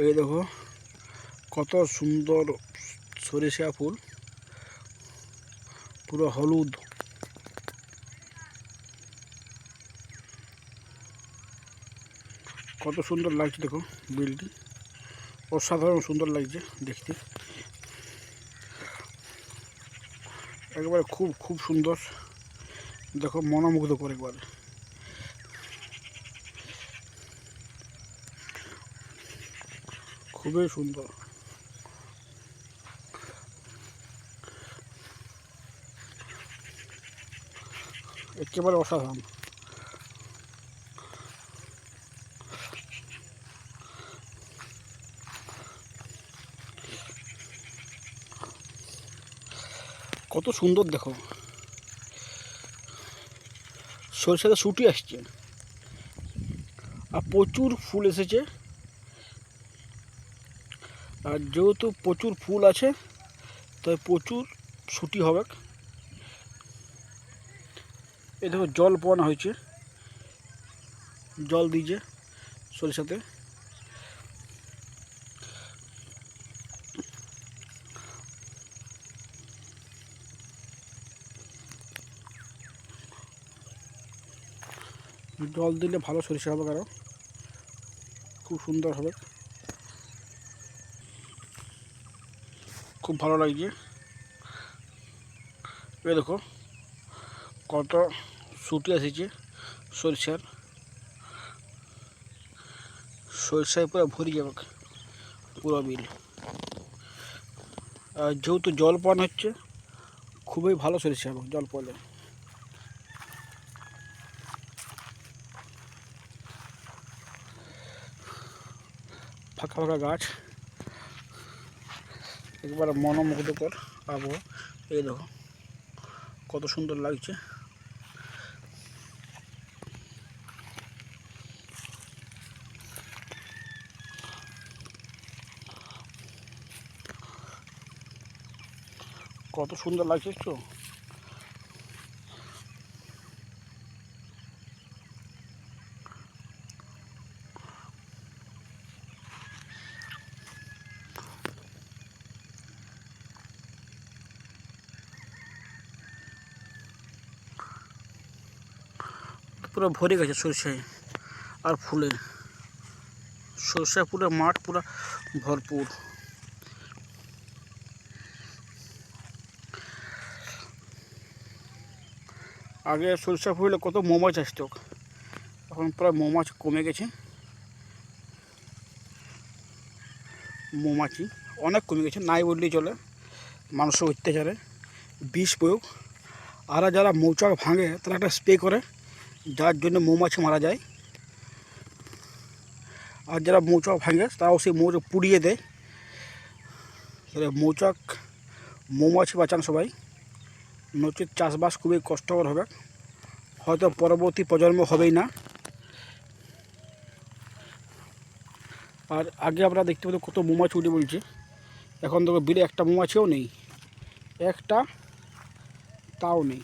এই দেখো কত সুন্দর সরিষা ফুল, পুরো হলুদ। কত সুন্দর লাগছে দেখো, বিলটি অসাধারণ সুন্দর লাগছে দেখতে, একবারে খুব খুব সুন্দর। দেখো মনোমুগ্ধ করে একবারে, খুবই সুন্দর। একেবারে অসাধারণ। কত সুন্দর দেখো, সরষেটা শুটি আসছে আর প্রচুর ফুল এসেছে। আর যেহেতু প্রচুর ফুল আছে তাই প্রচুর শুটি হবে। এই দেখো জল পোয়ানো হয়েছে, জল দিয়েছে সরিষাতে। জল দিলে ভালো সরিষা হবে, আরও খুব সুন্দর হবে, খুব ভালো লাগছে। এই দেখো কত শুটি এসেছে সরিষার, সরিষায় পুরো ভরে যাবে পুরো বিল। আর যেহেতু জল পান হচ্ছে, খুবই ভালো সরিষা হবে জল পড়লে। ফাঁকা ফাঁকা গাছ, একবারে মনোমুগ্ধকর আবহাওয়া। এই দেখো কত সুন্দর লাগছে। কত সুন্দর লাগছে একটু। পুরো ভরে গেছে সরষায় আর ফুলে, সরষা পুরো মাঠ পুরো ভরপুর। আগে সরষা ফুলে কত মৌমাছি আসতো, এখন প্রায় মৌমাছি কমে গেছে, মৌমাছি অনেক কমে গেছে, নাই বললেই চলে। মানুষের অত্যাচারে বিষ প্রয়োগ, আর যারা মৌচাক ভাঙে তারা একটা স্প্রে করে, যার জন্য মৌমাছি মারা যায়। আর যারা মৌচাক ভাঙে তারাও সেই মৌচাক পুড়িয়ে দেয়। মৌচাক মৌমাছি বাঁচান সবাই, নচেত চাষবাস খুবই কষ্টকর হবে, হয়তো পরবর্তী প্রজন্ম হবেই না। আর আগে আমরা দেখতে পেতাম কত মৌমাছি উঠে বলছে, এখন দেখো বিলে একটা মৌমাছিও নেই, একটা তাও নেই।